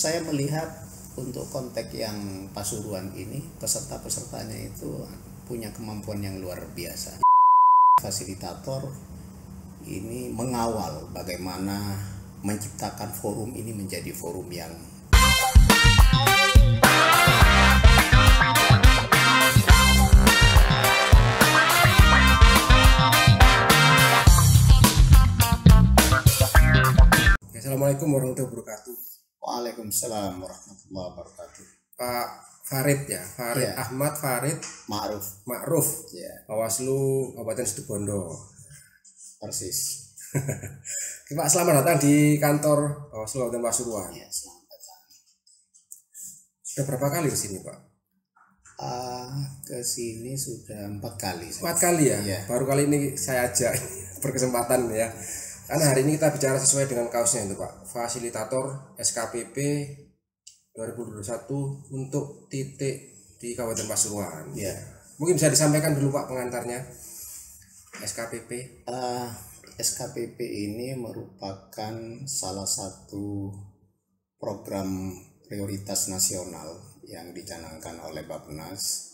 saya melihat untuk konteks yang Pasuruan ini, peserta-pesertanya itu punya kemampuan yang luar biasa. Fasilitator ini mengawal bagaimana menciptakan forum ini menjadi forum yang Assalamualaikum warahmatullahi wabarakatuh. Waalaikumsalam warahmatullahi wabarakatuh. Pak Farid ya, Farid Ya. Ahmad Farid Ma'ruf ya, Bawaslu Kabupaten Situbondo. persis. Pak, selamat datang di kantor Bawaslu Kabupaten Pasuruan. Ya, selamat datang. Sudah berapa kali ke sini, Pak? Ke sini sudah 4 kali. 4 kali ya? Iya. Baru kali ini saya ajak berkesempatan ya. Karena hari ini kita bicara sesuai dengan kaosnya itu, Pak. Fasilitator SKPP 2021 untuk titik di Kabupaten Pasuruan. Ya. Mungkin bisa disampaikan dulu, Pak, pengantarnya SKPP. SKPP ini merupakan salah satu program prioritas nasional yang dicanangkan oleh Bappenas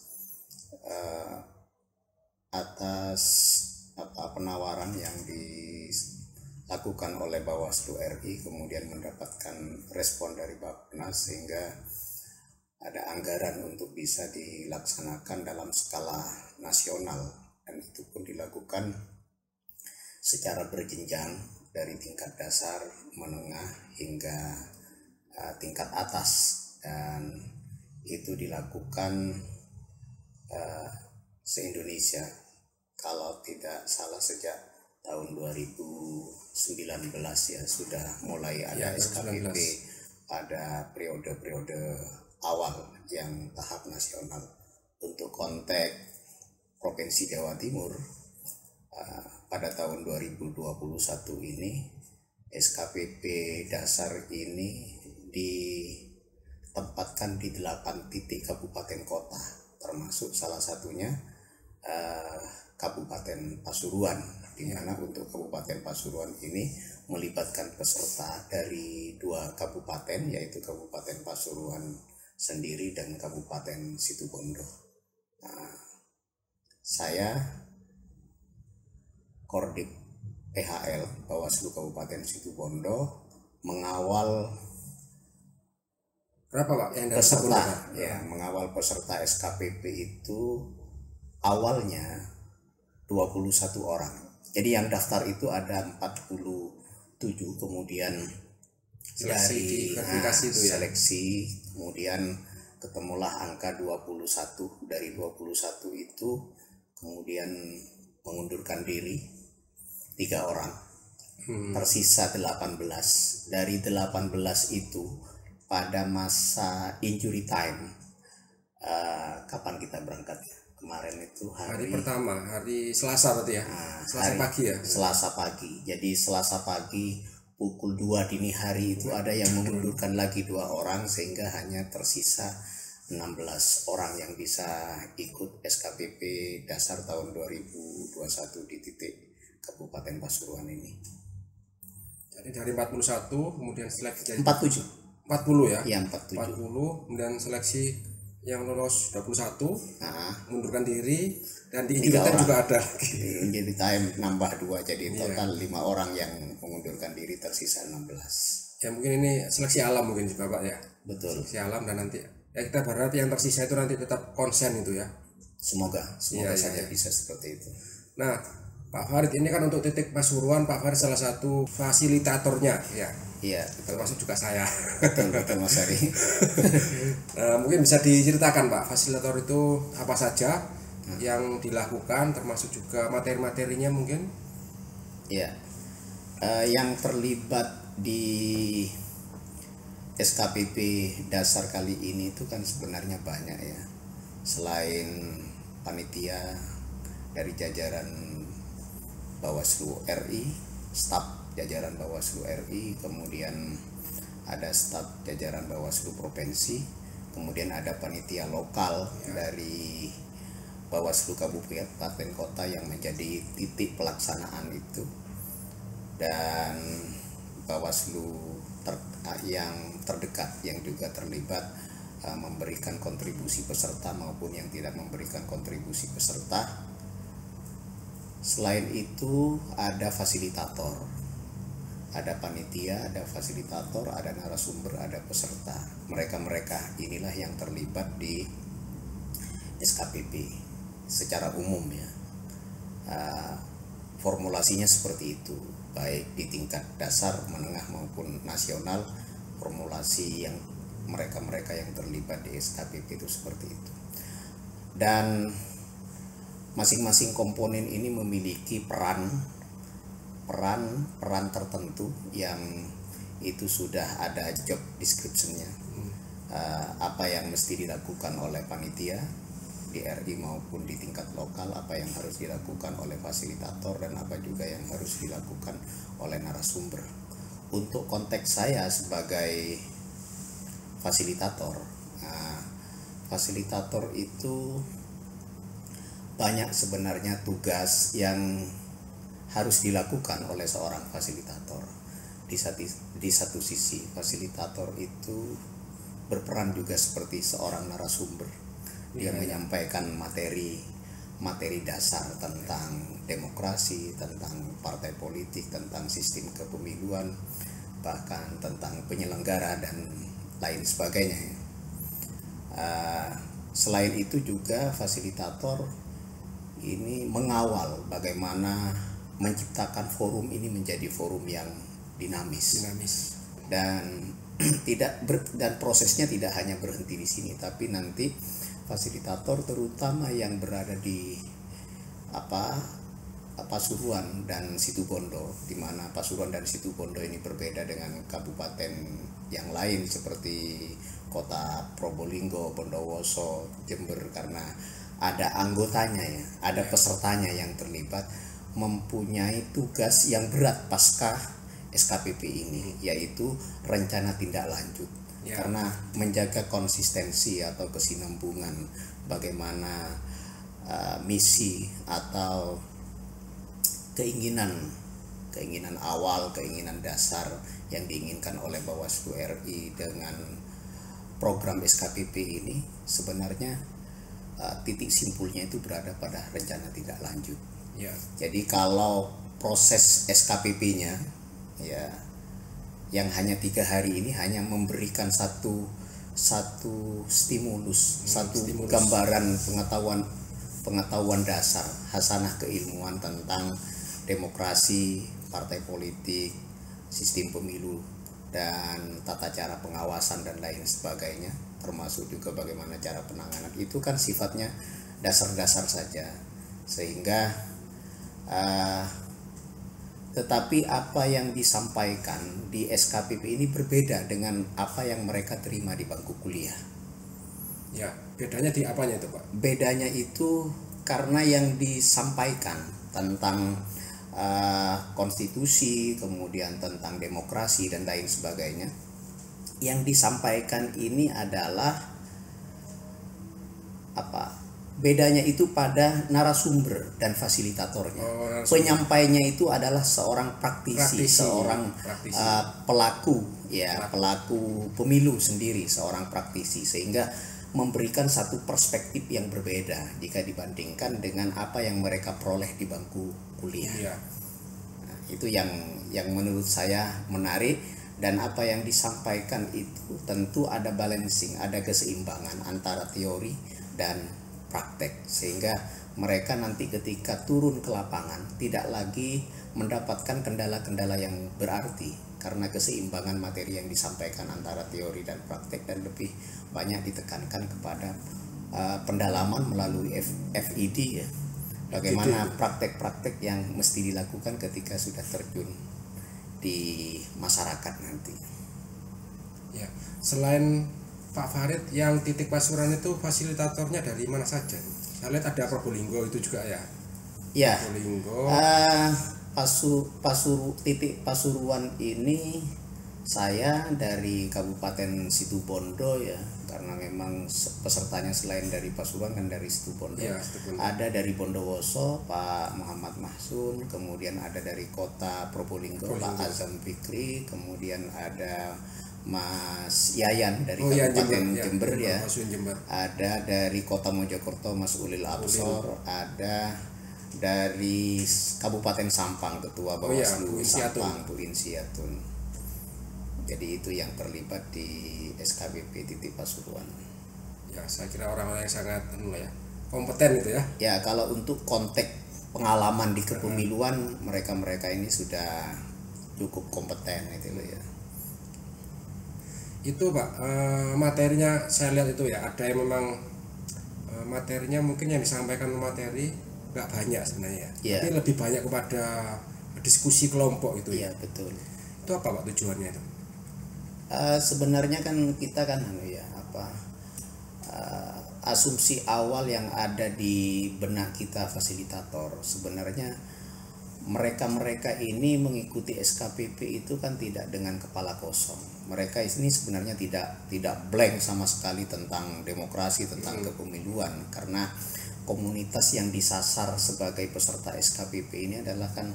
atas penawaran yang dilakukan oleh Bawaslu RI, kemudian mendapatkan respon dari Bappenas sehingga ada anggaran untuk bisa dilaksanakan dalam skala nasional, dan itu pun dilakukan secara berjenjang dari tingkat dasar, menengah hingga tingkat atas, dan itu dilakukan se-Indonesia kalau tidak salah sejak tahun 2019 ya, sudah mulai ada SKPP pada periode-periode awal yang tahap nasional. Untuk konteks Provinsi Jawa Timur pada tahun 2021 ini SKPP dasar ini ditempatkan di 8 titik kabupaten kota, termasuk salah satunya Kabupaten Pasuruan, di mana untuk Kabupaten Pasuruan ini melibatkan peserta dari 2 kabupaten, yaitu Kabupaten Pasuruan sendiri dan Kabupaten Situbondo. Saya Kordik PHL Bawaslu Kabupaten Situbondo mengawal Berapa, Pak, yang dari peserta Situbondo, Pak? ya, mengawal peserta SKPP itu awalnya 21 orang. Jadi yang daftar itu ada 47, kemudian Seleksi, verifikasi itu ya? seleksi, kemudian ketemulah angka 21. Dari 21 itu kemudian mengundurkan diri 3 orang. Tersisa 18. Dari 18 itu pada masa injury time, kapan kita berangkat? Kemarin itu Hari pertama, hari Selasa berarti ya? Selasa pagi ya? Selasa pagi. Jadi Selasa pagi pukul 2 dini hari itu ada yang mengundurkan lagi 2 orang, sehingga hanya tersisa 16 orang yang bisa ikut SKPP dasar tahun 2021 di titik Kabupaten Pasuruan ini. Jadi dari 41 kemudian seleksi jadi 47. 40 ya? Iya, 47. 40 kemudian seleksi yang lolos 21, mengundurkan diri, dan di 3 injury time orang. juga ada. Jadi time nambah 2, jadi total 5 orang yang mengundurkan diri, tersisa 16. Ya mungkin ini seleksi alam mungkin juga, Pak ya? Betul. Seleksi alam, dan nanti ya kita berharap yang tersisa itu nanti tetap konsen itu ya. Semoga Iya, saja bisa seperti itu. Nah, Pak Farid ini kan untuk titik Pasuruan, Pak Farid salah satu fasilitatornya ya. Iya, betul. Termasuk juga saya. Betul Mas Ari. Nah, mungkin bisa diceritakan, Pak, fasilitator itu apa saja yang dilakukan, termasuk juga materi-materinya mungkin? Iya. Yang terlibat di SKPP dasar kali ini itu kan sebenarnya banyak ya. Selain panitia dari jajaran Bawaslu RI, staf jajaran Bawaslu RI, kemudian ada staf jajaran Bawaslu Provinsi, kemudian ada panitia lokal dari Bawaslu Kabupaten Kota yang menjadi titik pelaksanaan itu, dan Bawaslu yang terdekat yang juga terlibat memberikan kontribusi peserta maupun yang tidak memberikan kontribusi peserta. Selain itu ada fasilitator, ada panitia, ada fasilitator, ada narasumber, ada peserta. Mereka inilah yang terlibat di SKPP secara umum ya. Formulasinya seperti itu, baik di tingkat dasar, menengah maupun nasional. Formulasi yang mereka yang terlibat di SKPP itu seperti itu. Dan masing-masing komponen ini memiliki peran tertentu yang itu sudah ada job description-nya. Apa yang mesti dilakukan oleh panitia di RI maupun di tingkat lokal, apa yang harus dilakukan oleh fasilitator, dan apa juga yang harus dilakukan oleh narasumber. Untuk konteks saya sebagai fasilitator, fasilitator itu banyak sebenarnya tugas yang harus dilakukan oleh seorang fasilitator. Di satu sisi fasilitator itu berperan juga seperti seorang narasumber. Dia menyampaikan materi dasar tentang demokrasi, tentang partai politik, tentang sistem kepemiluan, bahkan tentang penyelenggara dan lain sebagainya. Selain itu juga fasilitator ini mengawal bagaimana menciptakan forum ini menjadi forum yang dinamis. Dan dan prosesnya tidak hanya berhenti di sini, tapi nanti fasilitator terutama yang berada di Pasuruan dan Situbondo, di mana Pasuruan dan Situbondo ini berbeda dengan kabupaten yang lain seperti kota Probolinggo, Bondowoso, Jember, karena ada anggotanya ya, ada pesertanya yang terlibat, mempunyai tugas yang berat pasca SKPP ini, yaitu rencana tindak lanjut. Karena menjaga konsistensi atau kesinambungan bagaimana misi atau keinginan awal, keinginan dasar yang diinginkan oleh Bawaslu RI dengan program SKPP ini, sebenarnya titik simpulnya itu berada pada rencana tindak lanjut. Jadi kalau proses SKPP-nya ya yang hanya 3 hari ini hanya memberikan satu stimulus, gambaran pengetahuan dasar, hasanah keilmuan tentang demokrasi, partai politik, sistem pemilu, dan tata cara pengawasan dan lain sebagainya, termasuk juga bagaimana cara penanganan. Itu kan sifatnya dasar-dasar saja, sehingga tetapi apa yang disampaikan di SKPP ini berbeda dengan apa yang mereka terima di bangku kuliah. Bedanya di apanya itu, Pak? Bedanya itu karena yang disampaikan tentang konstitusi, kemudian tentang demokrasi dan lain sebagainya, yang disampaikan ini adalah bedanya itu pada narasumber dan fasilitatornya. Penyampainya itu adalah seorang praktisi. Seorang pelaku pemilu sendiri, seorang praktisi, sehingga memberikan satu perspektif yang berbeda jika dibandingkan dengan apa yang mereka peroleh di bangku kuliah. Nah, itu yang menurut saya menarik, dan apa yang disampaikan itu tentu ada balancing, ada keseimbangan antara teori dan praktek, sehingga mereka nanti ketika turun ke lapangan tidak lagi mendapatkan kendala-kendala yang berarti karena keseimbangan materi yang disampaikan antara teori dan praktek, dan lebih banyak ditekankan kepada pendalaman melalui FID ya, bagaimana praktek-praktek yang mesti dilakukan ketika sudah terjun di masyarakat nanti. Selain Pak Farid, yang titik Pasuruan itu fasilitatornya dari mana saja? Saya lihat ada Probolinggo itu juga ya. Probolinggo. Titik Pasuruan ini saya dari Kabupaten Situbondo ya, karena memang pesertanya selain dari Pasuruan kan dari Situbondo. Ada dari Bondowoso Pak Muhammad Mahsun, kemudian ada dari kota Probolinggo Pak Azam Fikri, kemudian ada Mas Yayan dari Oh iya, Kabupaten Jember, Jember ya. Mas Win Jember. Ada dari Kota Mojokerto Mas Ulil Absor, ada dari Kabupaten Sampang Ketua Oh iya, Bawaslu Bu Insiatun. Sampang Bu Insiatun. Jadi itu yang terlibat di SKPP Titip Pasuruan. Ya, saya kira orang-orang yang sangat ya, kompeten itu ya. Ya, kalau untuk konteks pengalaman di kepemiluan, mereka-mereka ini sudah cukup kompeten itu loh ya. Itu Pak, materinya saya lihat itu ya, ada yang memang materinya mungkin yang disampaikan materi nggak banyak sebenarnya, Iya. tapi lebih banyak kepada diskusi kelompok itu ya. Iya, betul. Itu apa Pak tujuannya itu? Sebenarnya kan kita kan asumsi awal yang ada di benak kita fasilitator, sebenarnya mereka ini mengikuti SKPP itu kan tidak dengan kepala kosong. Mereka ini sebenarnya tidak blank sama sekali tentang demokrasi, tentang kepemiluan, karena komunitas yang disasar sebagai peserta SKPP ini adalah kan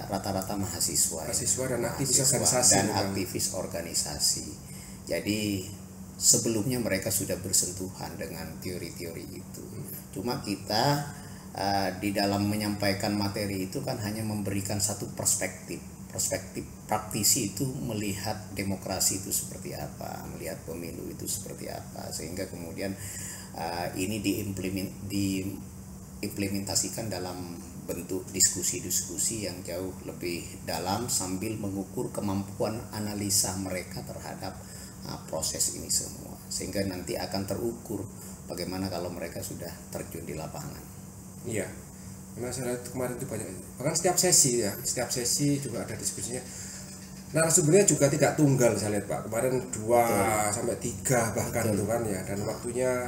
rata-rata mahasiswa Dan aktivis mahasiswa organisasi dan memang. aktivis organisasi. Jadi sebelumnya mereka sudah bersentuhan dengan teori-teori itu. Cuma kita di dalam menyampaikan materi itu kan hanya memberikan satu perspektif praktisi itu melihat demokrasi itu seperti apa, melihat pemilu itu seperti apa, sehingga kemudian ini diimplementasikan dalam bentuk diskusi-diskusi yang jauh lebih dalam sambil mengukur kemampuan analisa mereka terhadap proses ini semua, sehingga nanti akan terukur bagaimana kalau mereka sudah terjun di lapangan. Iya, karena saya lihat kemarin itu banyak, bahkan setiap sesi juga ada diskusinya. Narasumbernya juga tidak tunggal, saya lihat Pak, kemarin 2 sampai 3 bahkan itu kan ya, dan waktunya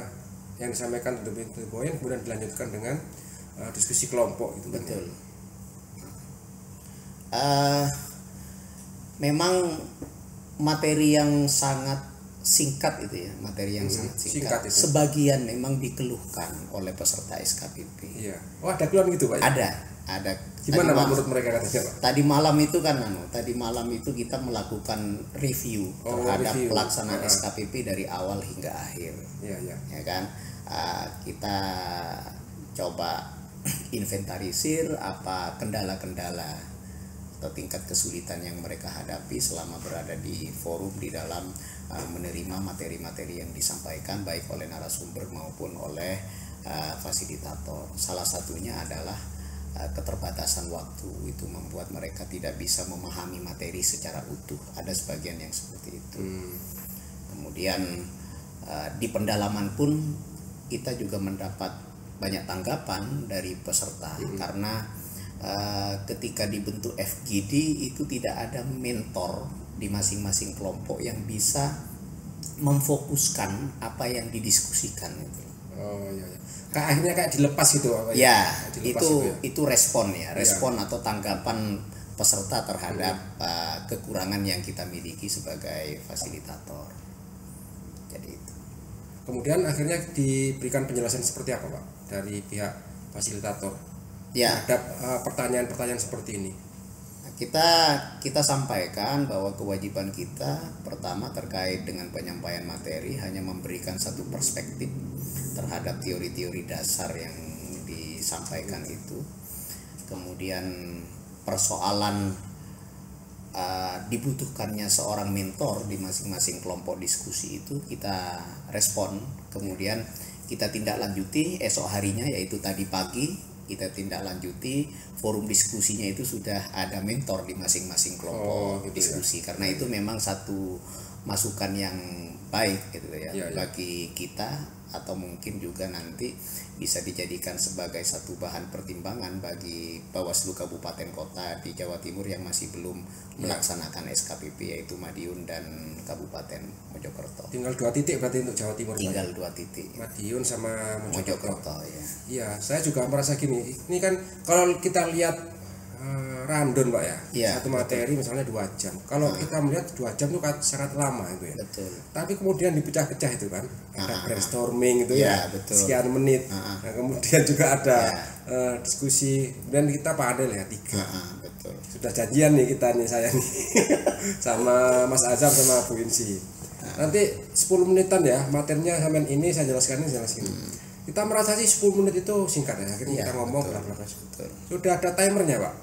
yang disampaikan untuk poin kemudian dilanjutkan dengan diskusi kelompok itu. Betul. Memang materi yang sangat singkat itu ya, materi yang sangat singkat. Singkat itu. Sebagian memang dikeluhkan oleh peserta SKPP. Iya. Oh, ada keluhan gitu Pak? Ada. Gimana Pak menurut mereka katanya Pak? Tadi malam itu kita melakukan review terhadap pelaksanaan SKPP dari awal hingga akhir. Iya. Ya kan? Kita coba inventarisir apa kendala-kendala atau tingkat kesulitan yang mereka hadapi selama berada di forum di dalam menerima materi-materi yang disampaikan baik oleh narasumber maupun oleh fasilitator. Salah satunya adalah keterbatasan waktu itu membuat mereka tidak bisa memahami materi secara utuh. Ada sebagian yang seperti itu. Kemudian di pendalaman pun kita juga mendapat banyak tanggapan dari peserta karena ketika dibentuk FGD itu tidak ada mentor di masing-masing kelompok yang bisa memfokuskan apa yang didiskusikan itu. Oh iya. Akhirnya kayak dilepas gitu apa ya? Dilepas Itu respon atau tanggapan peserta terhadap kekurangan yang kita miliki sebagai fasilitator. Jadi itu. Kemudian akhirnya diberikan penjelasan seperti apa Pak dari pihak fasilitator terhadap pertanyaan-pertanyaan seperti ini? Kita sampaikan bahwa kewajiban kita pertama terkait dengan penyampaian materi hanya memberikan satu perspektif terhadap teori-teori dasar yang disampaikan itu. Kemudian persoalan dibutuhkannya seorang mentor di masing-masing kelompok diskusi itu kita respon, kemudian kita tindak lanjuti esok harinya, yaitu tadi pagi kita tindak lanjuti forum diskusinya itu sudah ada mentor di masing-masing kelompok diskusi ya. Karena itu memang satu masukan yang baik gitu ya, bagi kita atau mungkin juga nanti bisa dijadikan sebagai satu bahan pertimbangan bagi Bawaslu Kabupaten Kota di Jawa Timur yang masih belum melaksanakan SKPP, yaitu Madiun dan Kabupaten Mojokerto. Tinggal 2 titik berarti untuk Jawa Timur. Tinggal 2 titik. Madiun sama Mojokerto ya. Iya, saya juga merasa gini. Ini kan kalau kita lihat random Pak ya, satu materi misalnya 2 jam. Kalau kita melihat 2 jam itu kan sangat lama itu ya. Betul. Tapi kemudian dipecah-pecah itu kan, ada brainstorming itu ya, betul. Sekian menit. Nah, kemudian juga ada diskusi, dan kita panel ya 3. betul. Sudah janjian nih kita nih, saya nih sama Mas Azam sama Bu Insi. Nanti 10 menitan ya materinya sampean ini saya jelaskan ini jelas gini. Kita merasa sih 10 menit itu singkat ya. Akhirnya kita ngomong bla-bla. Sudah ada timernya, Pak.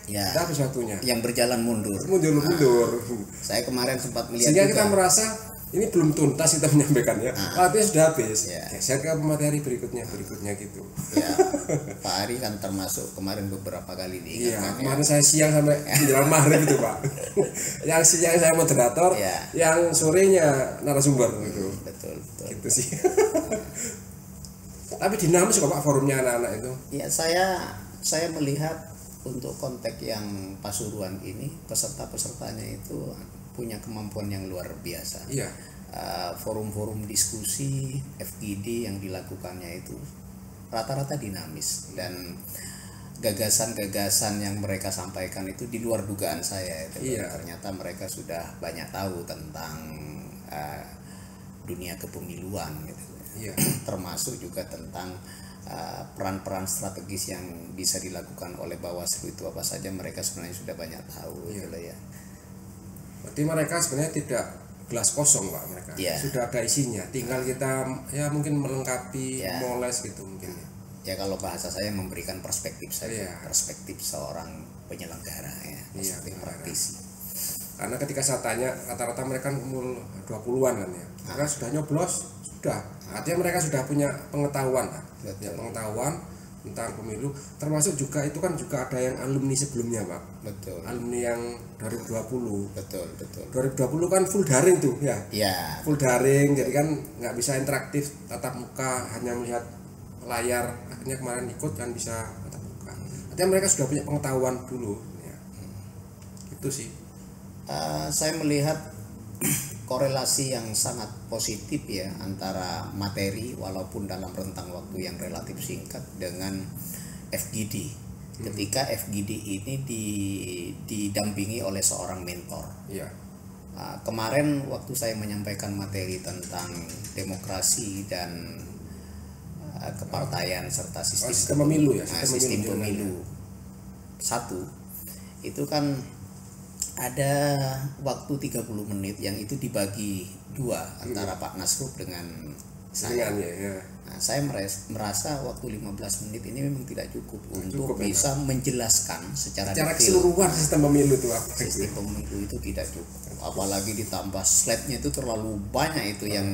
Ya. Sudah habis waktunya. Yang berjalan mundur. Mundur. Saya kemarin sempat melihat Sehingga juga. kita merasa ini belum tuntas kita menyampaikannya. Waktunya sudah habis. Ya. Geser ke materi berikutnya gitu. Ya, Pak Ari kan termasuk kemarin beberapa kali Iya, diingatkan. kemarin saya siang sampai menjelang maghrib itu, Pak. Yang siang saya moderator, Ya. yang sorenya narasumber gitu. Betul. Gitu sih. Tapi dinamis kok Pak forumnya anak-anak itu. Ya, saya melihat untuk konteks yang Pasuruan ini peserta-pesertanya itu punya kemampuan yang luar biasa. Iya. Forum-forum diskusi FGD yang dilakukannya itu rata-rata dinamis dan gagasan-gagasan yang mereka sampaikan itu di luar dugaan saya. Iya. Ternyata mereka sudah banyak tahu tentang dunia kepemiluan gitu. Iya. Termasuk juga tentang peran-peran strategis yang bisa dilakukan oleh Bawaslu itu apa saja mereka sebenarnya sudah banyak tahu. Iya. Gitu ya. Berarti mereka sebenarnya tidak gelas kosong Pak mereka. Iya. Sudah ada isinya. Tinggal kita ya mungkin melengkapi, Iya. moles gitu mungkin. Ya kalau bahasa saya memberikan perspektif saja, Iya. perspektif seorang penyelenggara ya, Iya, perspektif praktisi. Karena ketika saya tanya rata-rata mereka umur 20-an kan ya. Mereka sudah nyoblos, sudah. Artinya mereka sudah punya pengetahuan lah. Betul. Ya, pengetahuan tentang pemilu, termasuk juga itu kan juga ada yang alumni sebelumnya Pak. Betul. Alumni yang 2020. Betul. 2020 kan full daring tuh ya. Ya, Full daring, jadi kan nggak bisa interaktif tatap muka, hanya melihat layar. Akhirnya kemarin ikut kan bisa tatap muka. Artinya mereka sudah punya pengetahuan dulu ya. Itu sih. saya melihat korelasi yang sangat positif ya antara materi walaupun dalam rentang waktu yang relatif singkat dengan FGD. Ketika FGD ini didampingi oleh seorang mentor. Iya. Kemarin waktu saya menyampaikan materi tentang demokrasi dan kepartaian serta Sistem pemilu ya, sistem pemilu satu itu kan ada waktu 30 menit yang itu dibagi dua antara Pak Nasrub dengan saya. Ya. Nah, saya merasa waktu 15 menit ini memang tidak cukup untuk Cukup, bisa menjelaskan secara detail keseluruhan sistem pemilu itu apa? sistem pemilu itu tidak cukup, apalagi ditambah slide-nya itu terlalu banyak itu yang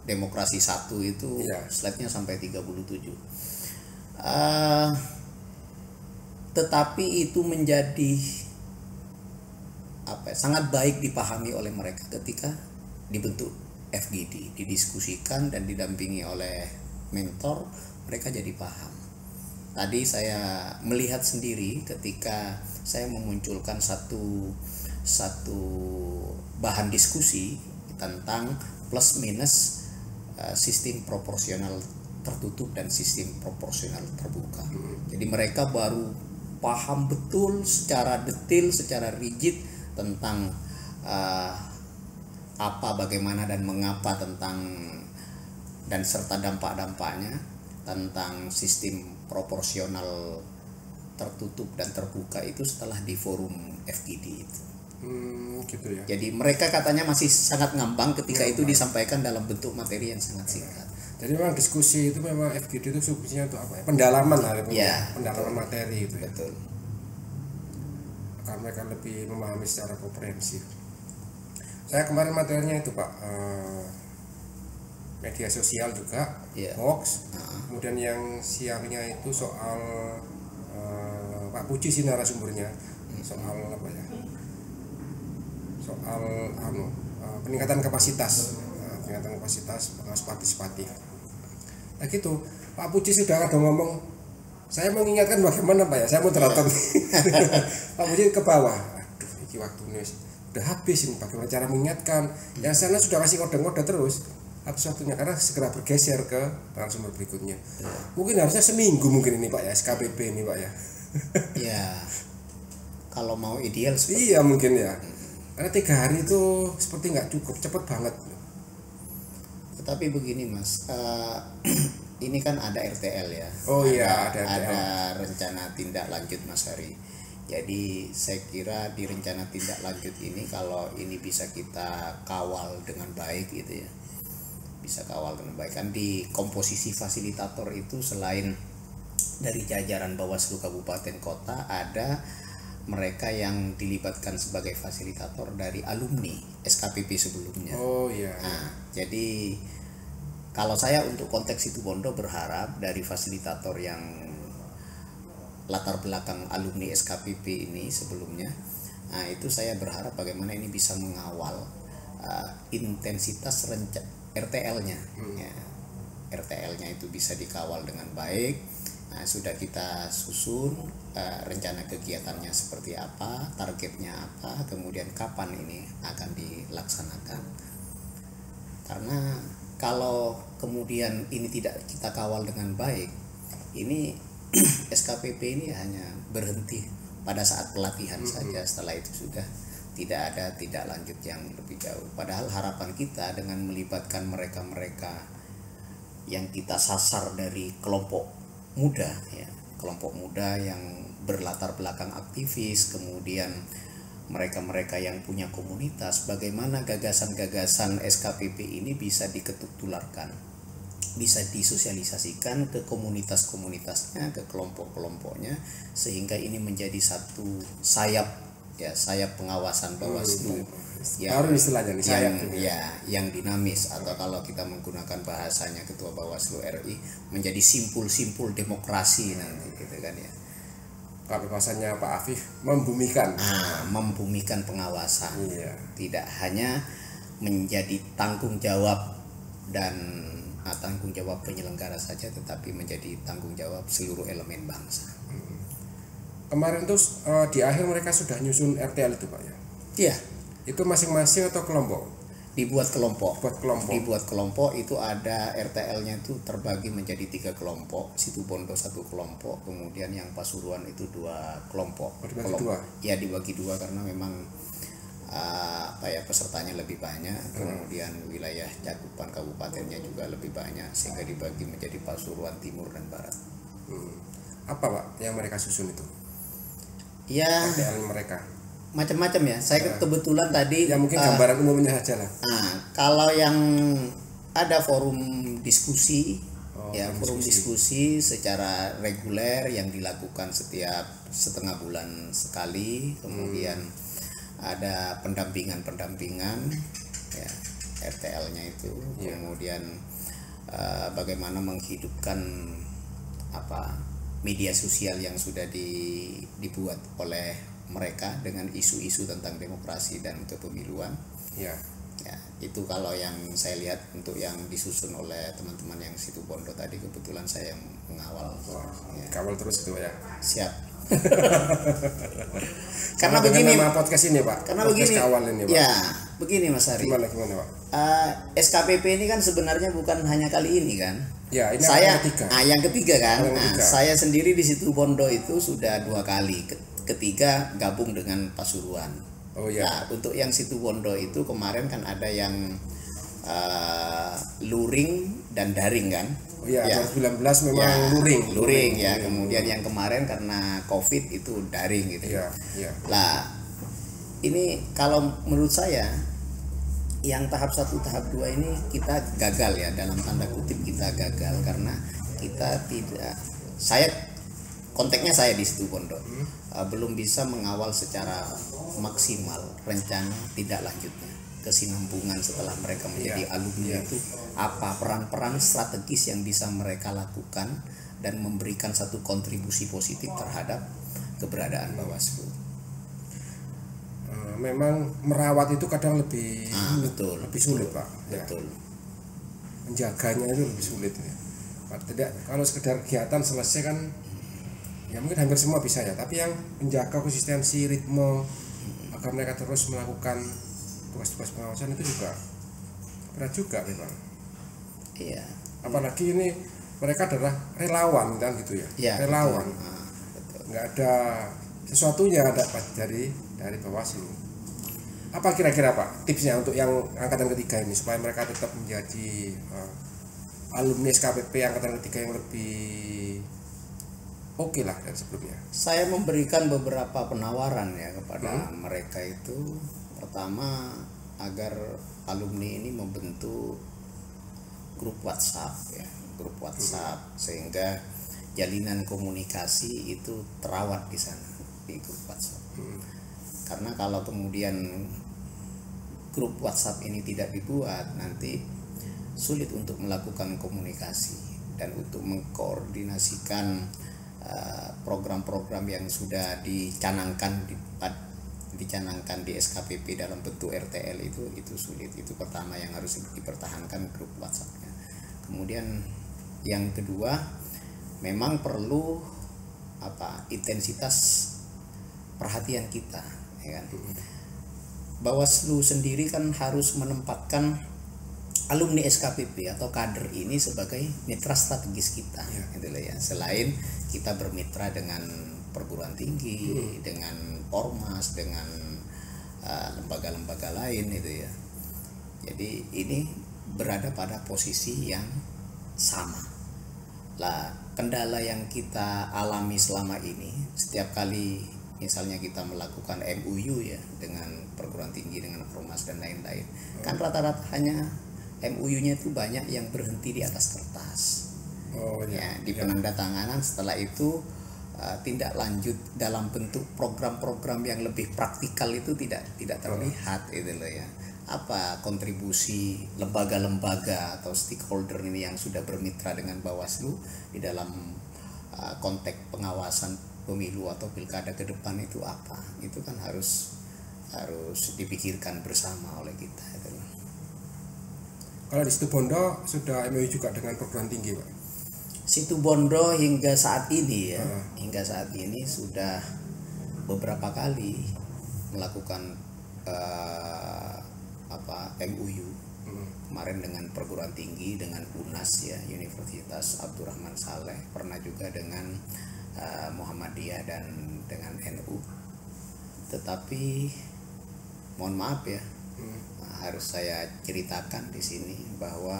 demokrasi satu itu Iya. slide-nya sampai 37. Tetapi itu menjadi sangat baik dipahami oleh mereka ketika dibentuk FGD, didiskusikan dan didampingi oleh mentor, mereka jadi paham. Tadi saya melihat sendiri ketika saya memunculkan satu bahan diskusi tentang plus minus sistem proporsional tertutup dan sistem proporsional terbuka. Jadi mereka baru paham betul secara detail, secara rigid tentang apa, bagaimana dan mengapa dan serta dampak-dampaknya tentang sistem proporsional tertutup dan terbuka itu setelah di forum FGD itu. Gitu ya. Jadi mereka katanya masih sangat ngambang ketika itu disampaikan dalam bentuk materi yang sangat singkat. Jadi memang diskusi itu memang FGD itu fungsinya untuk apa ya? Pendalaman lah Ya, pendalaman materi itu ya. Betul. Karena mereka lebih memahami secara komprehensif. Saya kemarin materinya itu Pak, media sosial juga, hoax. Kemudian yang siangnya itu soal Pak Puji sih narasumbernya, soal apa ya? Soal peningkatan kapasitas pengawas partisipatif. Nah gitu, Pak Puji sudah ada ngomong, saya mau mengingatkan bagaimana Pak ya, saya mau teratur. Pak Puji ke bawah, aduh ini waktunya udah habis ini, bagaimana cara mengingatkan. Yang sana sudah kasih kode-kode terus, habis waktunya karena segera bergeser ke narasumber berikutnya. Mungkin harusnya seminggu mungkin ini Pak ya, SKPP ini Pak ya. Ya, kalau mau ideal iya mungkin ya. Karena 3 hari itu seperti nggak cukup, cepet banget. Tetapi begini Mas, ini kan ada RTL ya. Oh iya, ada Ada rencana tindak lanjut Mas Hari. Jadi saya kira di rencana tindak lanjut ini kalau ini bisa kita kawal dengan baik gitu ya, bisa kawal dengan baik. Kan di komposisi fasilitator itu selain dari jajaran Bawaslu Kabupaten Kota, ada mereka yang dilibatkan sebagai fasilitator dari alumni SKPP sebelumnya. Oh iya. Nah, jadi kalau saya untuk konteks Situbondo berharap dari fasilitator yang latar belakang alumni SKPP ini sebelumnya, nah itu saya berharap bagaimana ini bisa mengawal intensitas RTL-nya, ya. RTL-nya itu bisa dikawal dengan baik. Nah, sudah kita susun rencana kegiatannya seperti apa, targetnya apa, kemudian kapan ini akan dilaksanakan. Karena kalau kemudian ini tidak kita kawal dengan baik, ini SKPP ini hanya berhenti pada saat pelatihan saja. Setelah itu sudah tidak ada tindak lanjut yang lebih jauh. Padahal harapan kita dengan melibatkan mereka-mereka yang kita sasar dari kelompok muda, ya, kelompok muda yang berlatar belakang aktivis, kemudian mereka-mereka yang punya komunitas, bagaimana gagasan-gagasan SKPP ini bisa diketuk tularkan, bisa disosialisasikan ke komunitas-komunitasnya, ke kelompok-kelompoknya, sehingga ini menjadi satu sayap, ya, sayap pengawasan Bawaslu yang dinamis, atau kalau kita menggunakan bahasanya Ketua Bawaslu RI, menjadi simpul-simpul demokrasi nanti gitu kan ya. Kalau bahasanya Pak Afif, membumikan. Membumikan pengawasan. Iya. Tidak hanya menjadi tanggung jawab dan tanggung jawab penyelenggara saja, tetapi menjadi tanggung jawab seluruh elemen bangsa. Kemarin tuh di akhir mereka sudah nyusun RTL itu Pak ya? Iya. Itu masing-masing atau kelompok? Dibuat kelompok. Dibuat kelompok itu ada RTL-nya itu terbagi menjadi 3 kelompok. Situbondo 1 kelompok, kemudian yang Pasuruan itu 2 kelompok. Dibagi 2? Ya, dibagi 2 karena memang pesertanya lebih banyak, kemudian wilayah cakupan kabupatennya juga lebih banyak, sehingga dibagi menjadi Pasuruan Timur dan Barat. Apa Pak yang mereka susun itu? Ya, RTL mereka macam-macam ya. Saya kebetulan tadi ya mungkin gambaran umumnya saja lah. Kalau yang ada forum diskusi, forum diskusi secara reguler yang dilakukan setiap setengah bulan sekali, kemudian ada pendampingan ya, RTL-nya itu, kemudian bagaimana menghidupkan media sosial yang sudah dibuat oleh mereka dengan isu-isu tentang demokrasi dan kepemiluan. Ya, itu kalau yang saya lihat untuk yang disusun oleh teman-teman yang Situbondo tadi, kebetulan saya yang mengawal. Kawal terus itu ya. Siap. Karena begini nama podcast ini Pak. Karena podcast begini. Kawal ini Pak. Ya, begini Mas Ari. Gimana Pak? SKPP ini kan sebenarnya bukan hanya kali ini kan. Ya, ini yang ketiga. Yang ketiga kan. Saya sendiri di Situbondo itu sudah 2 kali. Ketiga gabung dengan Pasuruan. Oh iya. Nah, untuk yang Situbondo itu kemarin kan ada yang luring dan daring kan. Oh iya, 2019 memang luring ya. Kemudian yang kemarin karena Covid itu daring gitu. Iya. Lah, ini kalau menurut saya yang tahap 1, tahap 2 ini kita gagal ya, dalam tanda kutip kita gagal karena kita tidak, konteksnya saya di Situbondo belum bisa mengawal secara maksimal rencana tidak lanjutnya, kesinambungan setelah mereka menjadi alumni itu apa peran-peran strategis yang bisa mereka lakukan dan memberikan satu kontribusi positif terhadap keberadaan Bawaslu. Memang merawat itu kadang lebih sulit Pak. Betul. Menjaganya itu lebih sulit ya. Tidak, kalau sekedar kegiatan selesai kan ya mungkin hampir semua bisa ya, tapi yang menjaga konsistensi ritme agar mereka terus melakukan tugas-tugas pengawasan itu juga berat juga memang. Iya. Apalagi ini mereka adalah relawan kan gitu ya. Relawan. Betul. Nggak ada sesuatunya dapat dari Bawaslu. Apa kira-kira Pak tipsnya untuk yang angkatan ketiga ini supaya mereka tetap menjadi alumni SKPP angkatan ketiga yang lebih oke lah dari sebelumnya. Saya memberikan beberapa penawaran ya kepada mereka itu. Pertama, agar alumni ini membentuk grup WhatsApp ya, grup WhatsApp sehingga jalinan komunikasi itu terawat di sana di grup WhatsApp. Karena kalau kemudian grup WhatsApp ini tidak dibuat, nanti sulit untuk melakukan komunikasi dan untuk mengkoordinasikan program-program yang sudah dicanangkan di SKPP dalam bentuk RTL itu sulit. Itu pertama yang harus dipertahankan grup WhatsApp-nya. Kemudian yang kedua, memang perlu intensitas perhatian kita, ya kan. Bawaslu sendiri kan harus menempatkan alumni SKPP atau kader ini sebagai mitra strategis kita, gitu loh ya. Selain kita bermitra dengan perguruan tinggi, dengan ormas, dengan lembaga-lembaga lain itu ya. Jadi ini berada pada posisi yang sama. Lah, kendala yang kita alami selama ini, setiap kali misalnya kita melakukan MOU ya dengan perguruan tinggi, dengan ormas dan lain-lain, kan rata-rata hanya MOU-nya itu banyak yang berhenti di atas kertas. Di penandatanganan. Setelah itu tindak lanjut dalam bentuk program-program yang lebih praktikal itu tidak terlihat itu loh ya. Apa kontribusi lembaga-lembaga atau stakeholder ini yang sudah bermitra dengan Bawaslu di dalam konteks pengawasan pemilu atau pilkada ke depan itu apa? Itu kan harus dipikirkan bersama oleh kita itu. Kalau di Situbondo sudah MOU juga dengan perguruan tinggi, Pak? Situbondo hingga saat ini ya, hingga saat ini sudah beberapa kali melakukan MOU. Kemarin dengan perguruan tinggi, dengan UNAS ya, Universitas Abdurrahman Saleh, pernah juga dengan Muhammadiyah dan dengan NU. Tetapi mohon maaf ya, harus saya ceritakan di sini bahwa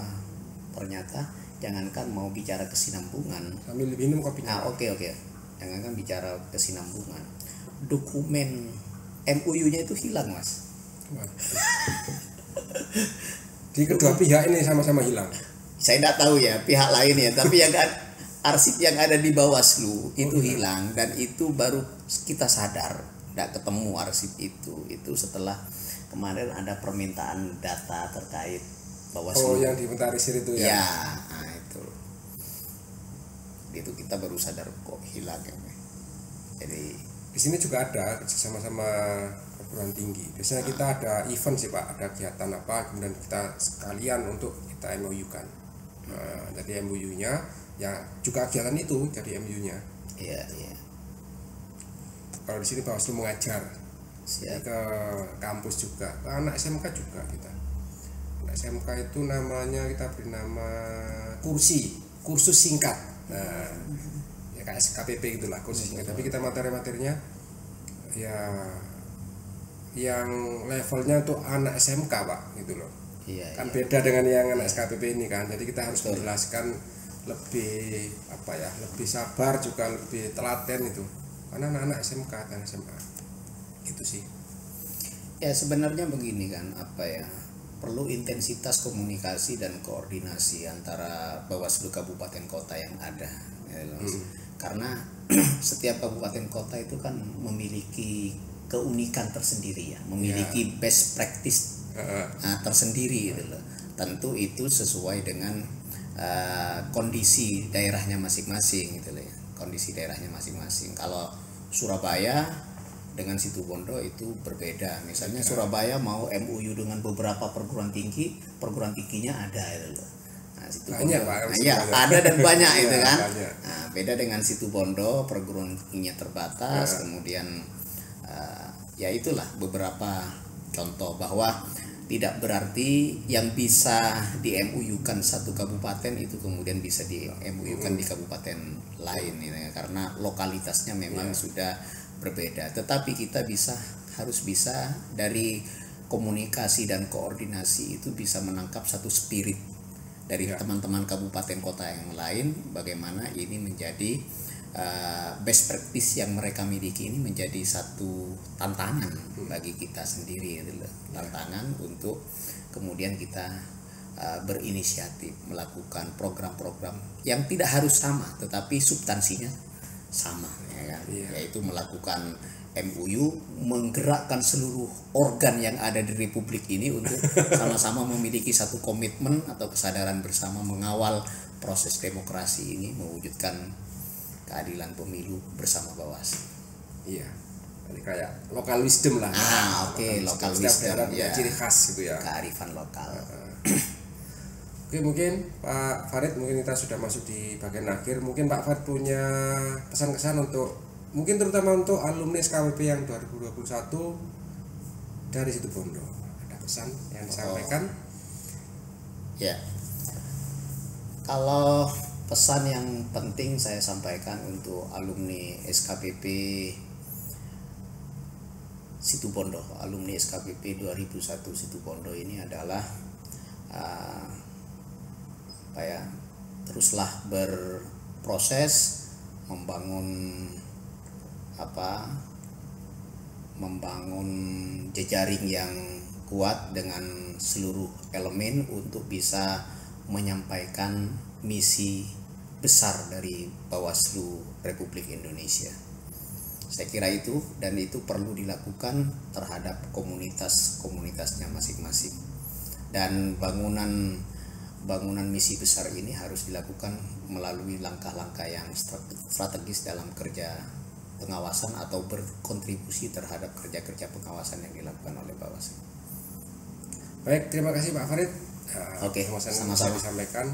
ternyata jangankan mau bicara kesinambungan, sambil minum kopinya. Oke. Jangankan bicara kesinambungan, dokumen MOU-nya itu hilang, Mas. Di kedua pihak ini sama-sama hilang. Saya tidak tahu ya pihak lain ya, tapi yang arsip yang ada di Bawaslu itu hilang, dan itu baru kita sadar tidak ketemu arsip itu setelah kemarin ada permintaan data terkait Bawaslu. Yang diinventarisir itu ya. Ya, nah itu kita baru sadar kok hilang ya. Jadi di sini juga ada sama-sama perguruan tinggi. Biasanya kita ada event sih Pak, ada kegiatan apa, kemudian kita sekalian untuk kita MOU-kan. Jadi MOU-nya ya juga kegiatan itu jadi MOU-nya. Iya. Kalau di sini Bawaslu mengajar. Ke kampus juga, ke anak SMK juga kita. Anak SMK itu namanya kita beri nama kursus singkat. Nah, ya kayak SKPP gitulah, kursus singkat. Tapi kita materi-materinya ya yang levelnya untuk anak SMK Pak, gitu loh. Kan beda dengan yang anak SKPP ini kan. Jadi kita harus menjelaskan lebih lebih sabar juga, lebih telaten itu. Karena anak-anak SMK dan SMA. Gitu sih. Ya sebenarnya begini kan, perlu intensitas komunikasi dan koordinasi antara Bawaslu kabupaten kota yang ada ya, karena setiap kabupaten kota itu kan memiliki keunikan tersendiri ya, memiliki best practice tersendiri gitu loh. Tentu itu sesuai dengan kondisi daerahnya masing-masing gitu loh ya. Kondisi daerahnya masing-masing. Kalau Surabaya dengan Situbondo itu berbeda. Misalnya Surabaya mau MOU dengan beberapa perguruan tingginya ada itu loh. Nah, Situbondo ada dan banyak itu kan. Nah, beda dengan Situbondo, perguruan tingginya terbatas. Kemudian ya itulah beberapa contoh bahwa tidak berarti yang bisa di MOU-kan satu kabupaten itu kemudian bisa di MOU-kan di kabupaten lain ya, karena lokalitasnya memang sudah berbeda. Tetapi kita harus bisa dari komunikasi dan koordinasi itu bisa menangkap satu spirit dari teman-teman kabupaten kota yang lain, bagaimana ini menjadi best practice yang mereka miliki ini menjadi satu tantangan bagi kita sendiri, gitu loh. Tantangan untuk kemudian kita berinisiatif melakukan program-program yang tidak harus sama tetapi substansinya sama, ya kan? Yaitu melakukan MUU, menggerakkan seluruh organ yang ada di Republik ini untuk sama-sama memiliki satu komitmen atau kesadaran bersama mengawal proses demokrasi ini, mewujudkan keadilan pemilu bersama Bawaslu. Iya, kayak local wisdom lah. Local wisdom ya, ciri khas gitu ya. Kearifan lokal. Oke, mungkin Pak Farid, mungkin kita sudah masuk di bagian akhir. Mungkin Pak Farid punya pesan-kesan untuk, mungkin terutama untuk alumni SKPP yang 2021 dari Situbondo. Ada pesan yang disampaikan? Ya. Kalau pesan yang penting saya sampaikan untuk alumni SKPP Situbondo, alumni SKPP 2001 Situbondo ini adalah teruslah berproses membangun jejaring yang kuat dengan seluruh elemen untuk bisa menyampaikan misi besar dari Bawaslu Republik Indonesia. Saya kira itu, dan itu perlu dilakukan terhadap komunitasnya masing-masing. Dan bangunan misi besar ini harus dilakukan melalui langkah-langkah yang strategis dalam kerja pengawasan atau berkontribusi terhadap kerja-kerja pengawasan yang dilakukan oleh Bawaslu. Baik, terima kasih Pak Farid. Oke, sama-sama disampaikan.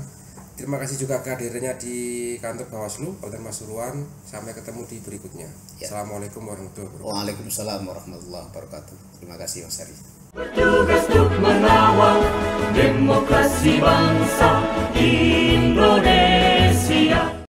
Terima kasih juga kehadirannya di kantor Bawaslu Kabupaten Pasuruan. Sampai ketemu di berikutnya. Ya. Assalamualaikum warahmatullahi wabarakatuh. Waalaikumsalam warahmatullahi wabarakatuh. Terima kasih Mas Ari. Bertugas untuk mengawal demokrasi bangsa.